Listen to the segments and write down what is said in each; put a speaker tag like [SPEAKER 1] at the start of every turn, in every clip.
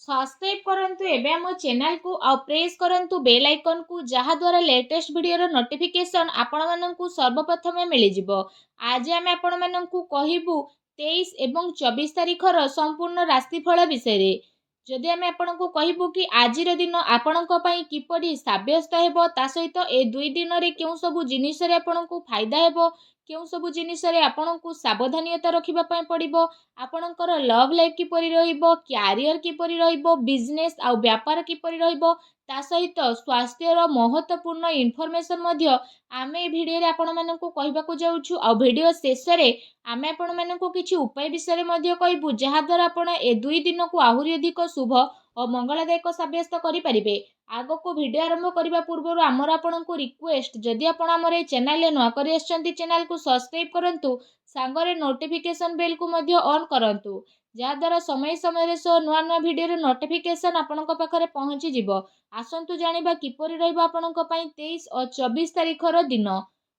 [SPEAKER 1] Subscribe करंतु एबे हम चैनल को आ प्रेस करंतु बेल आइकन को जहा द्वारा लेटेस्ट वीडियो रो नोटिफिकेशन आपण माननकु सर्वप्रथम मिल जिवो। आज हम आपण माननकु कहिबु 23 एवं 24 तारिख रो संपूर्ण राशिफल विषय रे। जदि हम आपनको कहिबु कि आजिर दिन आपणको पई किपरि साब्यस्त हेबो ता सहित ए दुई दिन रे केउ सब जिनिस रे आपणको फायदा हेबो केउ सब जिनिस रे आपणको सावधानियता रखिबा पई पड़िबो आपणकर लव लाइफ किपरि रहिबो कैरियर किपरि रहिबो बिजनेस आ व्यापार किपरि रहिबो ता सहित स्वास्थ्यर महत्वपूर्ण इनफॉरमेशन मध्य आमे ए भिडियो रे आपण माननकु कहिबाकू जाउछु आ भिडियो शेष रे आमे आपण माननकु किछि उपाय विषय रे मध्य कहिबु जहा द्वारा आपण ए दुई दिन को आहुरी अधिक शुभ और मंगलदायक साब्यस्त करि परिबे। आगो को वीडियो आरंभ करबा पूर्व आमर आपनको रिक्वेस्ट जदि आपण हमर ए चैनल ले नुआ करि आछंती चैनल को सब्सक्राइब करंतु सांगरे नोटिफिकेशन बेल को मध्य ऑन करंतु जहा द्वारा समय समय सो नुआ नुआ वीडियो रे नोटिफिकेशन आपणक पाखरे पहुंची जिवो। आसंतु जानिबा किपरि रहइबो आपणक पई 23 और 24 तारिख रो दिन।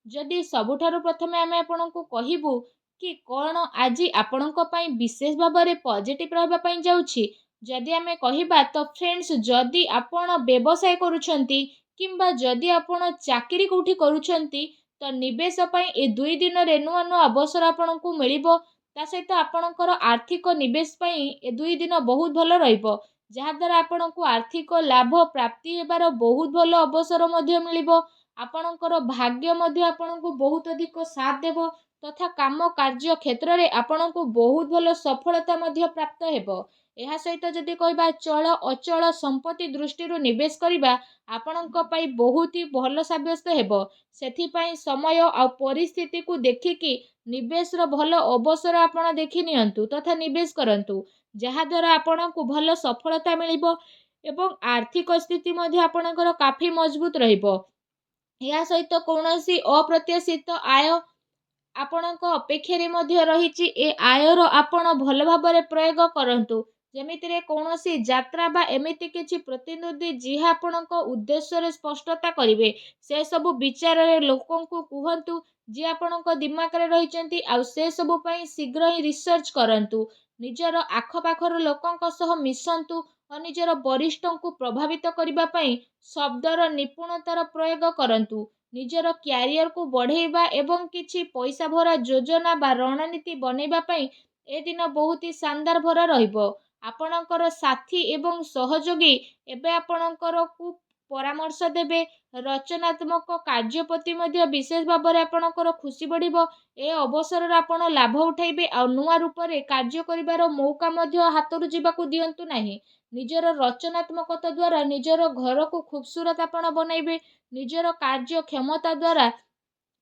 [SPEAKER 1] जदि सबुठारु प्रथमे आमे आपणको कहिबु कि कोन आजि आपणक पई विशेष भाबरे पॉजिटिव रहबा पई जाउछि जदि आमे कहिबा तो फ्रेंड्स जदि आपण व्यवसाय करूछंती किंबा जदि आपण चाकरी कोठी करूछंती तो निवेश पई ए दुई दिन रे नुआ नुआ अवसर आपणको मिलिबो ता सहित आपणकर आर्थिक निवेश पई ए दुई दिन बहुत भलो रहिबो जहा द्वारा आपणको आर्थिक लाभ प्राप्ति हेबार बहुत भलो अवसर मध्य मिलिबो आपणकर भाग्य मध्य आपणको बहुत अधिक साथ देबो तथा काम कार्य क्षेत्र रे आपणको बहुत भलो सफलता मध्य प्राप्त हेबो। एहा सहित जदि कहबा चल अचल संपत्ति दृष्टि निवेश करिबा आपणक पई बहुत ही भलो साब्यस्त हेबो सेथि पई समय आ परिस्थिति को देखिकी निवेश रो भलो अवसर आपण देखि नियंतु तथा निवेश करंतु जहा द्वारा आपणको भलो सफलता मिलिबो एवं आर्थिक स्थिति मध्य आपणकर काफी मजबूत रहिबो। या सहित कौनसी अप्रत्याशित आय आपणक अपेक्षा रे मध्य रहिछि ए आयर आपण भल भाबरे प्रयोग करंतु जेमिति रे कौनसी यात्रा बा एमिति किछि प्रतिनिधि जिहा आपणक उद्देश्य रे स्पष्टता करिवे से सब विचार रे लोकन को कुहंतु जे आपणक दिमाग रे रहिचंती आ से सब पई शीघ्र ही रिसर्च करंतु निजर आख पाखर लोकन को सह मिसंतु और निजर वरिष्ठों को प्रभावित करिबा पई शब्दर निपुणतार प्रयोग करंतु निजर क्यारियर को बढ़ेबा एवं किछि पैसा भरा योजना बा रणनीति बनेबा पई ए दिन बहुत ही शानदार भरा रहिबो आपणकर साथी एवं सहयोगी एबे आपणकर को परामर्श देबे रचनात्मक कार्य प्रति मध्य विशेष भाबरे आपणकर खुशी बढ़िबो ए अवसर आपण लाभ उठाइबे आ नुआ रूप रे कार्य करिवार मौका मध्य हातरु जीवाकू दियंतु नाही निजर रचनात्मकता द्वारा निजर घर को खूबसूरत आपण बनाइबे निजर कार्य क्षमता द्वारा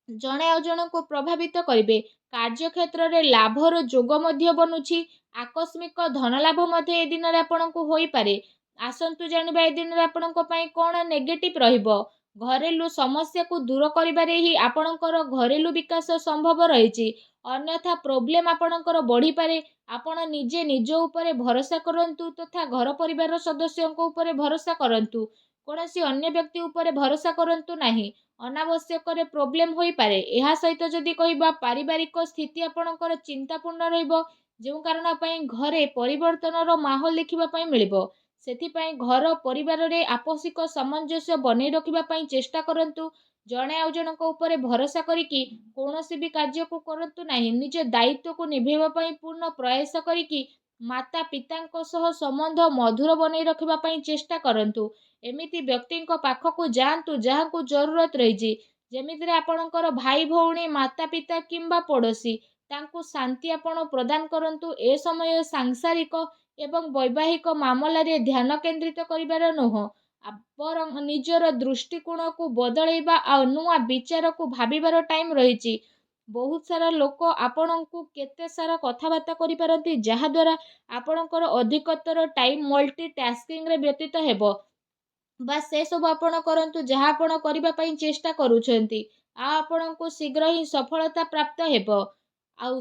[SPEAKER 1] जणे आ जण को प्रभावित करिवे कार्य क्षेत्र रे लाभर जोग मध्य बनुछि आकस्मिक धन लाभ मध्य ए दिन रे आपण को होई पारे। आसंतु जानिबा ए दिन रे आपण को पई कोन नेगेटिव रहिबो घरेलू समस्या को दूर करिबारे ही आपणकर घरेलू विकास संभव रहिछि अन्यथा प्रॉब्लम आपणकर बढ़ी पारे आपण निजे निज ऊपर भरोसा करंतु तथा घर परिवार सदस्यों ऊपर भरोसा करंतु कोनोसी अन्य व्यक्ति ऊपर भरोसा करंतु नाही अनावश्यक रे प्रॉब्लम होई पारे। एहा सहित जदि कहिबा पारिवारिक स्थिति आपणकर चिंतापूर्ण रहिबो जेउ कारण पई घरे परिवर्तन रो माहौल देखिबा पई मिलिबो सेथि पई घर परिवार रे आपसिक सामंजस्य बनै रखिबा पई चेष्टा करंतु जणे आ जणक ऊपर भरोसा करिकी कोनोसी भी कार्य को करंतु नाही निज दायित्व को निभेबा पई पूर्ण प्रयास करिकी माता पितांको सह संबंध मधुर बनै रखिबा पई चेष्टा करंतु एमिति व्यक्ति पाखक जातु जहाँ को जरूरत रही जेमिति आपणकर भाई भौणी माता पिता किंबा पड़ोसी तांको शांति आपण प्रदान करंतु ए समय सांसारिक एवं वैवाहिक मामला रे ध्यान केंद्रित करिवार नुह आपण निजर दृष्टिकोण को बदलैबा आ नुआ विचार को भाबिबार टाइम रही बहुत सारा लोक आपण को केते सारा कथबार्ता करि पारंती जहा द्वारा आपणकर अधिकतर टाइम मल्टीटास्किंग रे व्यतीत हेबो बा से सब आपण करंतु जहा आपण करिबा पई चेष्टा करूछंती आ आपण को शीघ्र ही सफलता प्राप्त हेबो आ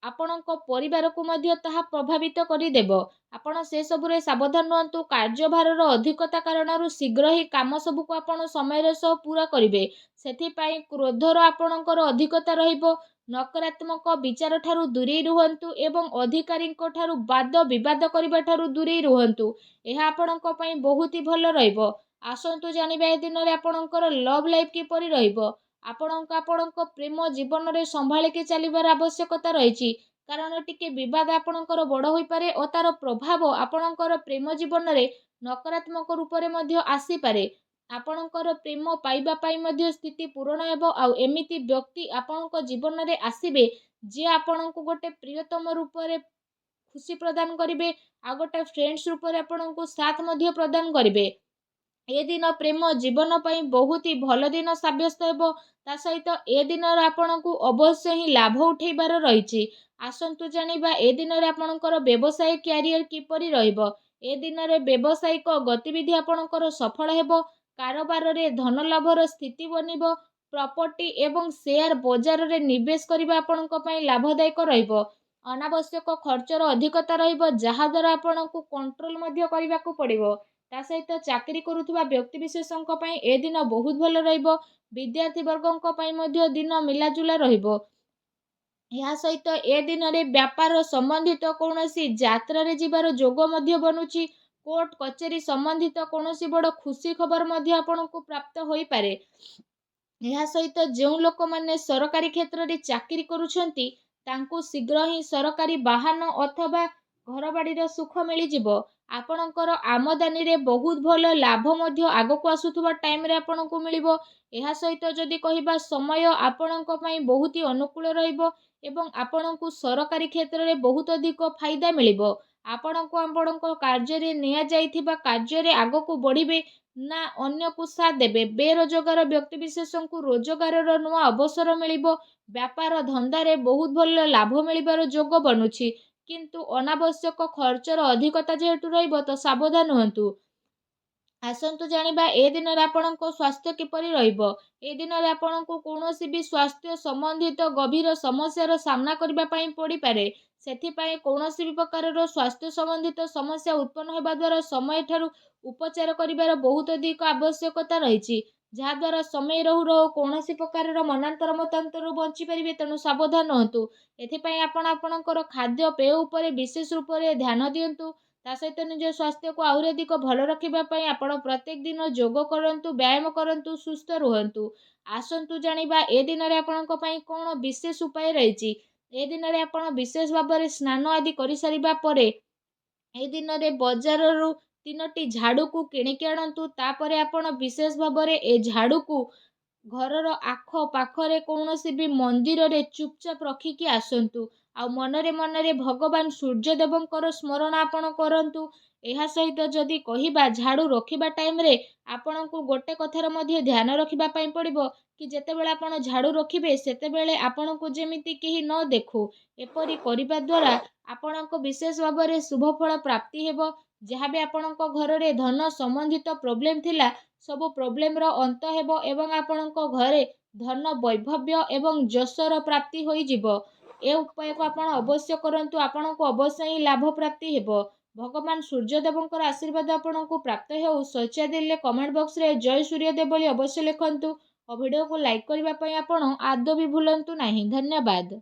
[SPEAKER 1] आपणक परिवार को मध्य ताहा प्रभावित करि देबो आपण से सब रे सावधान रहंतु कार्यभार रो अधिकता कारणरु शीघ्र ही काम सब को आपण समय रे सह पूरा करिवे सेथि पई क्रोधर आपणकर अधिकता रहिबो ନକାରାତ୍ମକ ବିଚାର ଠାରୁ ଦୂରେଇ ରୁହନ୍ତୁ ଏବଂ ଅଧିକାରୀଙ୍କ ଠାରୁ ବାଦ ବିବାଦ କରିବା ଠାରୁ ଦୂରେଇ ରୁହନ୍ତୁ। ଏହା ଆପଣଙ୍କ ପାଇଁ ବହୁତ ହି ଭଲ ରହିବ। ଆସନ୍ତୁ ଜାଣିବା ଏ ଦିନରେ ଆପଣଙ୍କର ଲଭ୍ ଲାଇଫ୍ କିପରି ରହିବ। ଆପଣଙ୍କ ପ୍ରେମ ଜୀବନରେ ସମ୍ଭାଳିକି ଚାଲିବାର ଆବଶ୍ୟକତା ରହିଛି, କାରଣ ଟିକେ ବିବାଦ ଆପଣଙ୍କର ବଡ଼ ହୋଇପାରେ ଓ ତାର ପ୍ରଭାବ ଆପଣଙ୍କର ପ୍ରେମ ଜୀବନରେ ନକାରାତ୍ମକ ରୂପରେ ମଧ୍ୟ ଆସିପାରେ। ଆପଣଙ୍କର ପ୍ରେମ ପାଇବା ପାଇଁ ମଧ୍ୟ ସ୍ଥିତି ପୂରଣ ହେବ। ଆଉ ଏମିତି ବ୍ୟକ୍ତି ଆପଣଙ୍କ ଜୀବନରେ ଆସିବେ ଯିଏ ଆପଣଙ୍କୁ ଗୋଟେ ପ୍ରିୟତମ ରୂପରେ ଖୁସି ପ୍ରଦାନ କରିବେ, ଆଉ ଗୋଟେ ଫ୍ରେଣ୍ଡସ୍ ରୂପରେ ଆପଣଙ୍କୁ ସାଥ ମଧ୍ୟ ପ୍ରଦାନ କରିବେ। ଏ ଦିନ ପ୍ରେମ ଜୀବନ ପାଇଁ ବହୁତ ହି ଭଲ ଦିନ ସାବ୍ୟସ୍ତ ହେବ। ତା ସହିତ ଏ ଦିନରେ ଆପଣଙ୍କୁ ଅବଶ୍ୟ ହିଁ ଲାଭ ଉଠେଇବାର ରହିଛି। ଆସନ୍ତୁ ଜାଣିବା ଏ ଦିନରେ ଆପଣଙ୍କର ବ୍ୟବସାୟ କ୍ୟାରିୟର କିପରି ରହିବ। ଏ ଦିନରେ ବ୍ୟବସାୟିକ ଗତିବିଧି ଆପଣଙ୍କର ସଫଳ ହେବ। କାରବାରରେ ଧନ ଲାଭର ସ୍ଥିତି ବନିବ। ପ୍ରପର୍ଟି ଏବଂ ସେୟାର ବଜାରରେ ନିବେଶ କରିବା ଆପଣଙ୍କ ପାଇଁ ଲାଭଦାୟକ ରହିବ। ଅନାବଶ୍ୟକ ଖର୍ଚ୍ଚର ଅଧିକତା ରହିବ, ଯାହାଦ୍ୱାରା ଆପଣଙ୍କୁ କଣ୍ଟ୍ରୋଲ ମଧ୍ୟ କରିବାକୁ ପଡ଼ିବ। ତା ସହିତ ଚାକିରି କରୁଥିବା ବ୍ୟକ୍ତିବିଶେଷଙ୍କ ପାଇଁ ଏ ଦିନ ବହୁତ ଭଲ ରହିବ। ବିଦ୍ୟାର୍ଥୀ ବର୍ଗଙ୍କ ପାଇଁ ମଧ୍ୟ ଦିନ ମିଲାଜୁଲା ରହିବ। ଏହା ସହିତ ଏ ଦିନରେ ବ୍ୟାପାର ସମ୍ବନ୍ଧିତ କୌଣସି ଯାତ୍ରାରେ ଯିବାର ଯୋଗ ମଧ୍ୟ ବନୁଛି। କୋର୍ଟ କଚେରୀ ସମ୍ବନ୍ଧିତ କୌଣସି ବଡ଼ ଖୁସି ଖବର ମଧ୍ୟ ଆପଣଙ୍କୁ ପ୍ରାପ୍ତ ହୋଇପାରେ। ଏହା ସହିତ ଯେଉଁ ଲୋକମାନେ ସରକାରୀ କ୍ଷେତ୍ରରେ ଚାକିରି କରୁଛନ୍ତି ତାଙ୍କୁ ଶୀଘ୍ର ହିଁ ସରକାରୀ ବାହନ ଅଥବା ଘରବାଡ଼ିର ସୁଖ ମିଳିଯିବ। ଆପଣଙ୍କର ଆମଦାନୀରେ ବହୁତ ଭଲ ଲାଭ ମଧ୍ୟ ଆଗକୁ ଆସୁଥିବା ଟାଇମରେ ଆପଣଙ୍କୁ ମିଳିବ। ଏହା ସହିତ ଯଦି କହିବା ସମୟ ଆପଣଙ୍କ ପାଇଁ ବହୁତ ହି ଅନୁକୂଳ ରହିବ ଏବଂ ଆପଣଙ୍କୁ ସରକାରୀ କ୍ଷେତ୍ରରେ ବହୁତ ଅଧିକ ଫାଇଦା ମିଳିବ। ଆପଣଙ୍କୁ ଆପଣଙ୍କ କାର୍ଯ୍ୟରେ ନିଆଯାଇଥିବା କାର୍ଯ୍ୟରେ ଆଗକୁ ବଢ଼ିବେ ନା ଅନ୍ୟକୁ ସାଥ ଦେବେ। ବେରୋଜଗାର ବ୍ୟକ୍ତିବିଶେଷଙ୍କୁ ରୋଜଗାରର ନୂଆ ଅବସର ମିଳିବ। ବ୍ୟାପାର ଧନ୍ଦାରେ ବହୁତ ଭଲ ଲାଭ ମିଳିବାର ଯୋଗ ବନୁଛି, କିନ୍ତୁ ଅନାବଶ୍ୟକ ଖର୍ଚ୍ଚର ଅଧିକତା ଯେହେତୁ ରହିବ ତ ସାବଧାନ ହୁଅନ୍ତୁ। ଆସନ୍ତୁ ଜାଣିବା ଏ ଦିନରେ ଆପଣଙ୍କ ସ୍ୱାସ୍ଥ୍ୟ କିପରି ରହିବ। ଏ ଦିନରେ ଆପଣଙ୍କୁ କୌଣସି ବି ସ୍ୱାସ୍ଥ୍ୟ ସମ୍ବନ୍ଧିତ ଗଭୀର ସମସ୍ୟାର ସାମ୍ନା କରିବା ପାଇଁ ପଡ଼ିପାରେ। ସେଥିପାଇଁ କୌଣସି ବି ପ୍ରକାରର ସ୍ୱାସ୍ଥ୍ୟ ସମ୍ବନ୍ଧିତ ସମସ୍ୟା ଉତ୍ପନ୍ନ ହେବା ଦ୍ୱାରା ସମୟ ଠାରୁ ଉପଚାର କରିବାର ବହୁତ ଅଧିକ ଆବଶ୍ୟକତା ରହିଛି, ଯାହାଦ୍ୱାରା ସମୟ ରହୁ ରହୁ କୌଣସି ପ୍ରକାରର ମନାନ୍ତର ମତାନ୍ତରରୁ ବଞ୍ଚିପାରିବେ। ତେଣୁ ସାବଧାନ ହୁଅନ୍ତୁ। ଏଥିପାଇଁ ଆପଣ ଆପଣଙ୍କର ଖାଦ୍ୟପେୟ ଉପରେ ବିଶେଷ ରୂପରେ ଧ୍ୟାନ ଦିଅନ୍ତୁ। ତା ସହିତ ନିଜ ସ୍ୱାସ୍ଥ୍ୟକୁ ଆହୁରି ଅଧିକ ଭଲ ରଖିବା ପାଇଁ ଆପଣ ପ୍ରତ୍ୟେକ ଦିନ ଯୋଗ କରନ୍ତୁ, ବ୍ୟାୟାମ କରନ୍ତୁ, ସୁସ୍ଥ ରୁହନ୍ତୁ। ଆସନ୍ତୁ ଜାଣିବା ଏ ଦିନରେ ଆପଣଙ୍କ ପାଇଁ କ'ଣ ବିଶେଷ ଉପାୟ ରହିଛି। ଏ ଦିନରେ ଆପଣ ବିଶେଷ ଭାବରେ ସ୍ନାନ ଆଦି କରିସାରିବା ପରେ ଏ ଦିନରେ ବଜାରରୁ 3ଟି ଝାଡ଼ୁକୁ କିଣିକି ଆଣନ୍ତୁ। ତାପରେ ଆପଣ ବିଶେଷ ଭାବରେ ଏ ଝାଡ଼ୁକୁ ଘରର ଆଖପାଖରେ କୌଣସି ବି ମନ୍ଦିରରେ ଚୁପଚାପ ରଖିକି ଆସନ୍ତୁ। ଆଉ ମନରେ ମନରେ ଭଗବାନ ସୂର୍ଯ୍ୟଦେବଙ୍କର ସ୍ମରଣ ଆପଣ କରନ୍ତୁ। ଏହା ସହିତ ଯଦି କହିବା ଝାଡ଼ୁ ରଖିବା ଟାଇମରେ ଆପଣଙ୍କୁ ଗୋଟେ କଥାର ମଧ୍ୟ ଧ୍ୟାନ ରଖିବା ପାଇଁ ପଡ଼ିବ କି ଯେତେବେଳେ ଆପଣ ଝାଡ଼ୁ ରଖିବେ ସେତେବେଳେ ଆପଣଙ୍କୁ ଯେମିତି କେହି ନ ଦେଖୁ। ଏପରି କରିବା ଦ୍ୱାରା ଆପଣଙ୍କ ବିଶେଷ ଭାବରେ ଶୁଭ ଫଳ ପ୍ରାପ୍ତି ହେବ। ଯାହା ବି ଆପଣଙ୍କ ଘରରେ ଧନ ସମ୍ବନ୍ଧିତ ପ୍ରୋବ୍ଲେମ ଥିଲା ସବୁ ପ୍ରୋବ୍ଲେମର ଅନ୍ତ ହେବ ଏବଂ ଆପଣଙ୍କ ଘରେ ଧନ ବୈଭବ୍ୟ ଏବଂ ଯଶର ପ୍ରାପ୍ତି ହୋଇଯିବ। ଏ ଉପାୟକୁ ଆପଣ ଅବଶ୍ୟ କରନ୍ତୁ। ଆପଣଙ୍କୁ ଅବଶ୍ୟ ହିଁ ଲାଭ ପ୍ରାପ୍ତି ହେବ। ଭଗବାନ ସୂର୍ଯ୍ୟଦେବଙ୍କର ଆଶୀର୍ବାଦ ଆପଣଙ୍କୁ ପ୍ରାପ୍ତ ହେଉ। ଶୌଚାଳୟ ଦେଲେ କମେଣ୍ଟ ବକ୍ସରେ ଜୟ ସୂର୍ଯ୍ୟଦେବ ବୋଲି ଅବଶ୍ୟ ଲେଖନ୍ତୁ ଓ ଭିଡ଼ିଓକୁ ଲାଇକ୍ କରିବା ପାଇଁ ଆପଣ ଆଦୌ ବି ଭୁଲନ୍ତୁ ନାହିଁ। ଧନ୍ୟବାଦ।